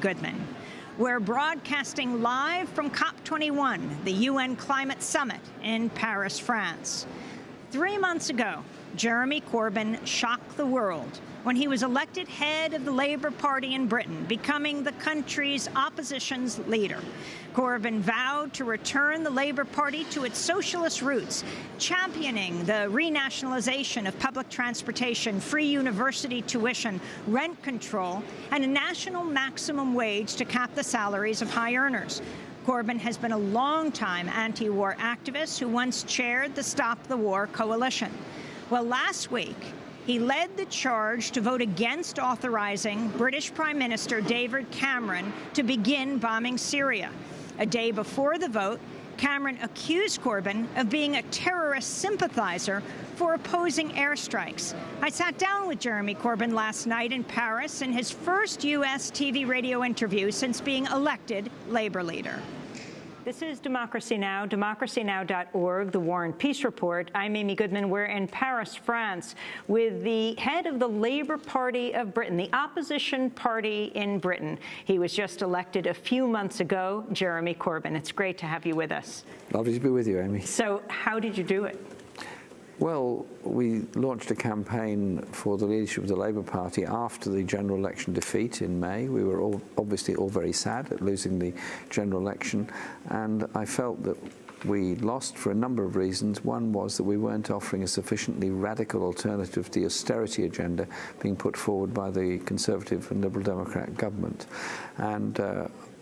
Goodman. We're broadcasting live from COP21, the UN Climate Summit in Paris, France. 3 months ago, Jeremy Corbyn shocked the world when he was elected head of the Labour Party in Britain, becoming the country's opposition's leader. Corbyn vowed to return the Labour Party to its socialist roots, championing the renationalisation of public transportation, free university tuition, rent control, and a national maximum wage to cap the salaries of high earners. Corbyn has been a long-time anti-war activist who once chaired the Stop the War coalition. Well, last week, he led the charge to vote against authorizing British Prime Minister David Cameron to begin bombing Syria. A day before the vote, Cameron accused Corbyn of being a terrorist sympathizer for opposing airstrikes. I sat down with Jeremy Corbyn last night in Paris in his first U.S. TV radio interview since being elected Labour leader. This is Democracy Now!, democracynow.org, the War and Peace Report. I'm Amy Goodman. We're in Paris, France, with the head of the Labour Party of Britain, the opposition party in Britain. He was just elected a few months ago, Jeremy Corbyn. It's great to have you with us. Lovely to be with you, Amy. So how did you do it? Well, we launched a campaign for the leadership of the Labour Party after the general election defeat in May. We were obviously all very sad at losing the general election, and I felt that we lost for a number of reasons. One was that we weren't offering a sufficiently radical alternative to the austerity agenda being put forward by the Conservative and Liberal Democrat government. And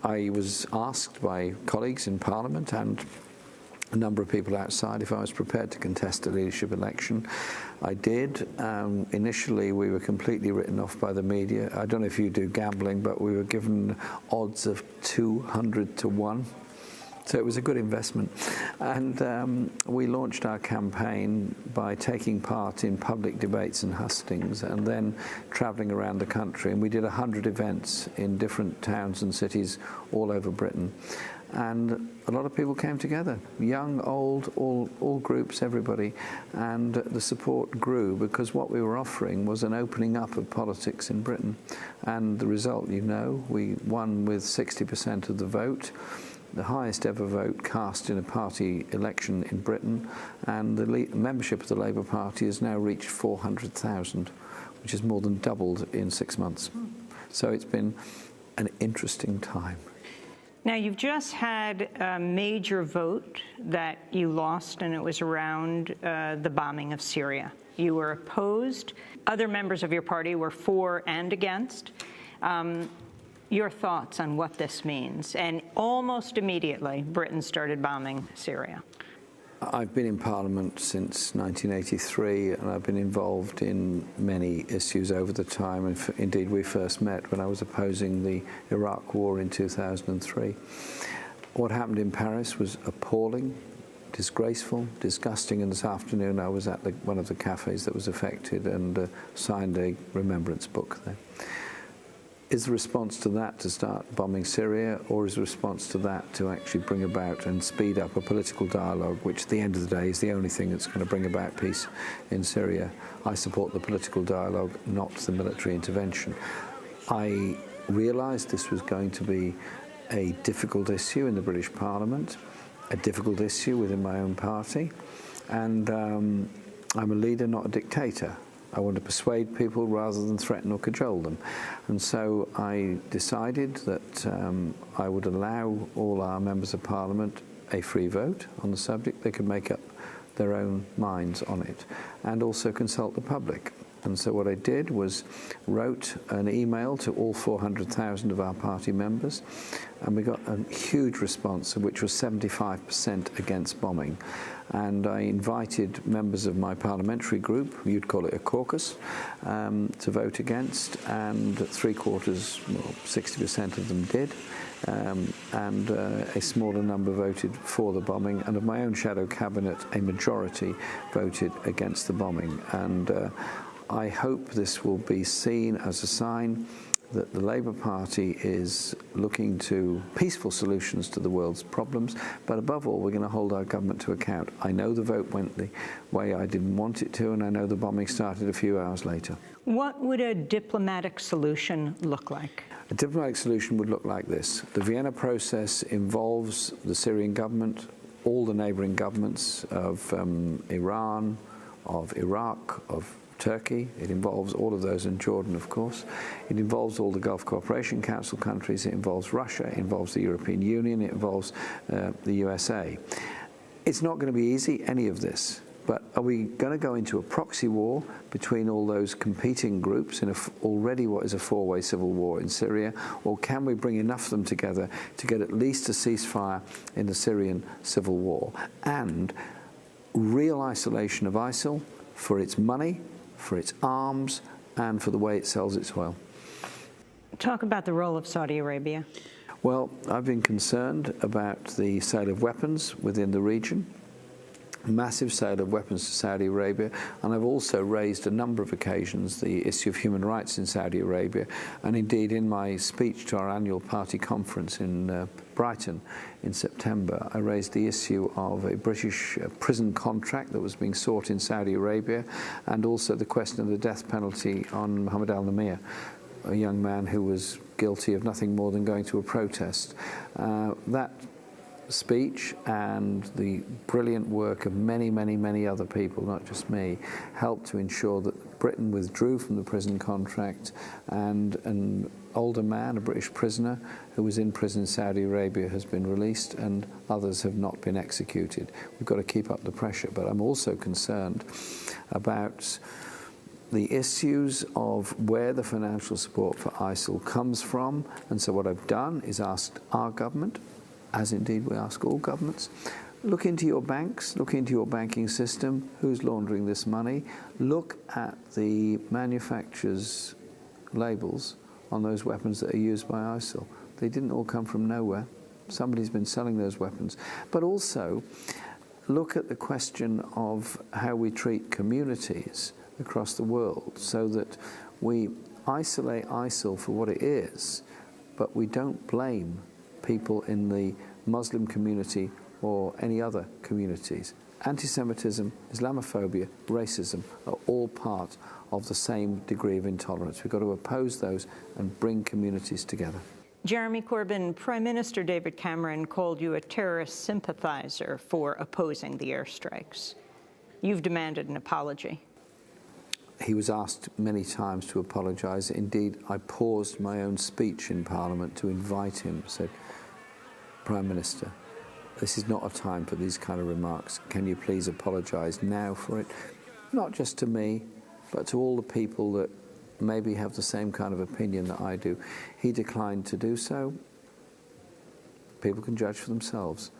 I was asked by colleagues in Parliament and a number of people outside if I was prepared to contest a leadership election. I did. Initially, we were completely written off by the media. I don't know if you do gambling, but we were given odds of 200 to 1. So it was a good investment. And we launched our campaign by taking part in public debates and hustings and then travelling around the country. And we did 100 events in different towns and cities all over Britain. And a lot of people came together, young, old, all groups, everybody, and the support grew because what we were offering was an opening up of politics in Britain. And the result, you know, we won with 60% of the vote, the highest ever vote cast in a party election in Britain, and the membership of the Labour Party has now reached 400,000, which is more than doubled in 6 months. So it's been an interesting time. Now, you've just had a major vote that you lost, and it was around the bombing of Syria. You were opposed. Other members of your party were for and against. Your thoughts on what this means? And almost immediately, Britain started bombing Syria. I've been in Parliament since 1983, and I've been involved in many issues over the time. And indeed, we first met when I was opposing the Iraq War in 2003. What happened in Paris was appalling, disgraceful, disgusting, and this afternoon I was at one of the cafes that was affected and signed a remembrance book there. Is the response to that to start bombing Syria, or is the response to that to actually bring about and speed up a political dialogue, which at the end of the day is the only thing that's going to bring about peace in Syria? I support the political dialogue, not the military intervention. I realised this was going to be a difficult issue in the British Parliament, a difficult issue within my own party, and I'm a leader, not a dictator. I want to persuade people rather than threaten or cajole them. And so I decided that I would allow all our members of Parliament a free vote on the subject. They could make up their own minds on it and also consult the public. And so what I did was wrote an email to all 400,000 of our party members, and we got a huge response, which was 75% against bombing. And I invited members of my parliamentary group, you'd call it a caucus, to vote against, and 60% of them did. And a smaller number voted for the bombing, and of my own shadow cabinet, a majority voted against the bombing. And I hope this will be seen as a sign that the Labour Party is looking to peaceful solutions to the world's problems, but above all, we're going to hold our government to account. I know the vote went the way I didn't want it to, and I know the bombing started a few hours later. What would a diplomatic solution look like? A diplomatic solution would look like this. The Vienna process involves the Syrian government, all the neighboring governments of Iran, of Iraq, of Turkey. It involves all of those, and Jordan, of course. It involves all the Gulf Cooperation Council countries. It involves Russia. It involves the European Union. It involves the USA. It's not going to be easy, any of this. But are we going to go into a proxy war between all those competing groups in already what is a four-way civil war in Syria? Or can we bring enough of them together to get at least a ceasefire in the Syrian civil war? And real isolation of ISIL for its money, for its arms, and for the way it sells its oil. Talk about the role of Saudi Arabia. Well, I've been concerned about the sale of weapons within the region, massive sale of weapons to Saudi Arabia, and I've also raised a number of occasions the issue of human rights in Saudi Arabia, and indeed in my speech to our annual party conference in Brighton in September, I raised the issue of a British prison contract that was being sought in Saudi Arabia, and also the question of the death penalty on Mohammed al-Namir, a young man who was guilty of nothing more than going to a protest. That speech and the brilliant work of many, many, many other people, not just me, helped to ensure that Britain withdrew from the prison contract, and an older man, a British prisoner who was in prison in Saudi Arabia, has been released, and others have not been executed. We've got to keep up the pressure, but I'm also concerned about the issues of where the financial support for ISIL comes from, and so what I've done is asked our government, as indeed we ask all governments, look into your banks, look into your banking system, who's laundering this money, look at the manufacturers' labels on those weapons that are used by ISIL. They didn't all come from nowhere. Somebody's been selling those weapons. But also, look at the question of how we treat communities across the world, so that we isolate ISIL for what it is, but we don't blame people in the Muslim community or any other communities. Anti-Semitism, Islamophobia, racism are all part of the same degree of intolerance. We've got to oppose those and bring communities together. Jeremy Corbyn, Prime Minister David Cameron called you a terrorist sympathizer for opposing the airstrikes. You've demanded an apology. He was asked many times to apologise. Indeed, I paused my own speech in Parliament to invite him, said, Prime Minister, this is not a time for these kind of remarks. Can you please apologise now for it? Not just to me, but to all the people that maybe have the same kind of opinion that I do. He declined to do so. People can judge for themselves.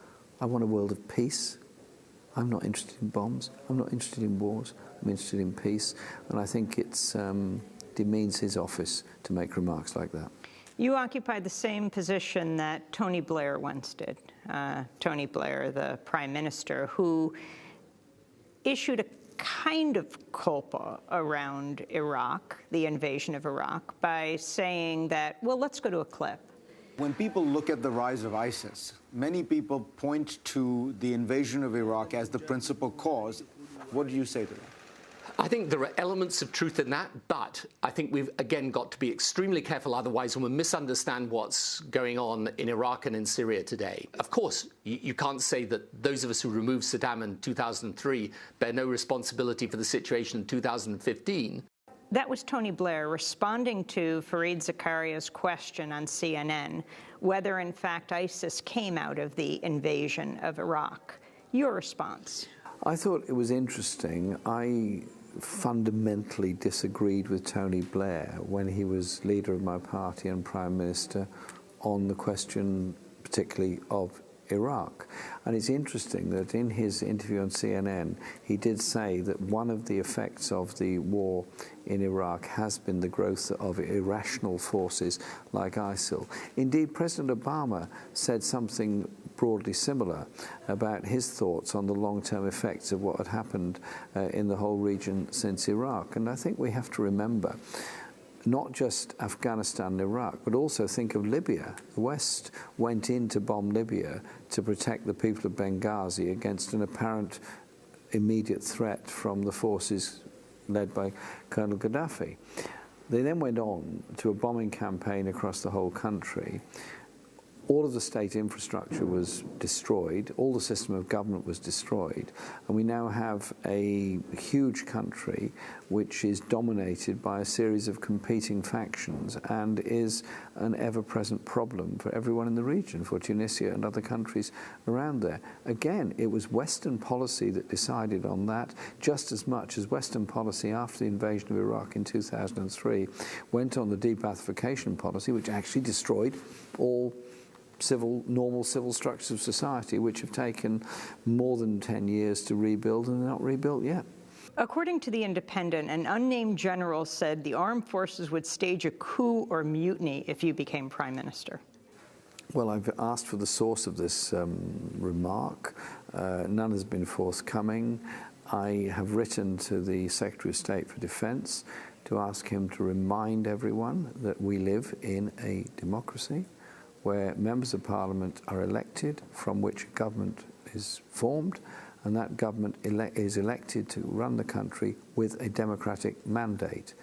I want a world of peace. I'm not interested in bombs. I'm not interested in wars. I'm interested in peace. And I think it demeans his office to make remarks like that. You occupy the same position that Tony Blair once did. Tony Blair, the Prime Minister, who issued a kind of culpa around Iraq, the invasion of Iraq, by saying that, well, let's go to a clip. When people look at the rise of ISIS, many people point to the invasion of Iraq as the principal cause. What do you say to that? I think there are elements of truth in that, but I think we've, again, got to be extremely careful, otherwise we'll misunderstand what's going on in Iraq and in Syria today. Of course, you can't say that those of us who removed Saddam in 2003 bear no responsibility for the situation in 2015. That was Tony Blair responding to Fareed Zakaria's question on CNN, whether, in fact, ISIS came out of the invasion of Iraq. Your response? I thought it was interesting. I fundamentally disagreed with Tony Blair when he was leader of my party and Prime Minister on the question particularly of Iraq. And it's interesting that in his interview on CNN, he did say that one of the effects of the war in Iraq has been the growth of irrational forces like ISIL. Indeed, President Obama said something broadly similar about his thoughts on the long-term effects of what had happened in the whole region since Iraq. And I think we have to remember not just Afghanistan and Iraq, but also think of Libya. The West went in to bomb Libya to protect the people of Benghazi against an apparent immediate threat from the forces led by Colonel Gaddafi. They then went on to a bombing campaign across the whole country. All of the state infrastructure was destroyed, all the system of government was destroyed, and we now have a huge country which is dominated by a series of competing factions and is an ever-present problem for everyone in the region, for Tunisia and other countries around there. Again, it was Western policy that decided on that, just as much as Western policy after the invasion of Iraq in 2003 went on the de-Baathification policy, which actually destroyed all normal civil structures of society, which have taken more than 10 years to rebuild, and they're not rebuilt yet. According to The Independent, an unnamed general said the armed forces would stage a coup or mutiny if you became prime minister. Well, I've asked for the source of this remark. None has been forthcoming. I have written to the Secretary of State for Defense to ask him to remind everyone that we live in a democracy where members of parliament are elected, from which a government is formed, and that government is elected to run the country with a democratic mandate.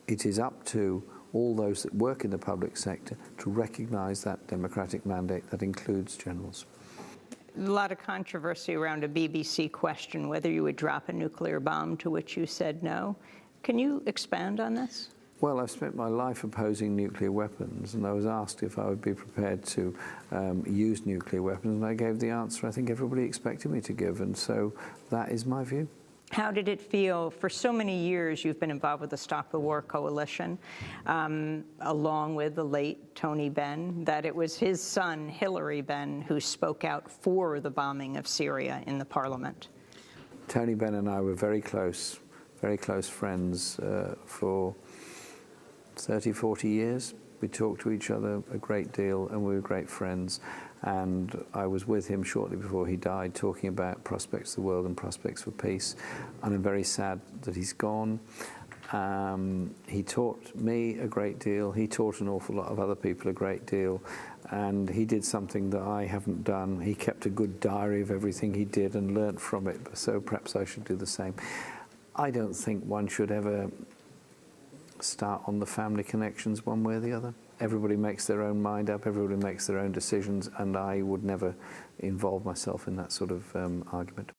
It is up to all those that work in the public sector to recognise that democratic mandate. That includes generals. A lot of controversy around a BBC question whether you would drop a nuclear bomb, to which you said no. Can you expand on this? Well, I've spent my life opposing nuclear weapons, and I was asked if I would be prepared to use nuclear weapons, and I gave the answer I think everybody expected me to give, and so that is my view. How did it feel? For so many years, you've been involved with the Stop the War Coalition, along with the late Tony Benn, that it was his son, Hilary Benn, who spoke out for the bombing of Syria in the parliament. Tony Benn and I were very close friends for 30, 40 years. We talked to each other a great deal, and we were great friends. And I was with him shortly before he died, talking about prospects of the world and prospects for peace. And I'm very sad that he's gone. He taught me a great deal. He taught an awful lot of other people a great deal. And he did something that I haven't done. He kept a good diary of everything he did and learnt from it. So perhaps I should do the same. I don't think one should ever start on the family connections one way or the other. Everybody makes their own mind up, everybody makes their own decisions, and I would never involve myself in that sort of argument.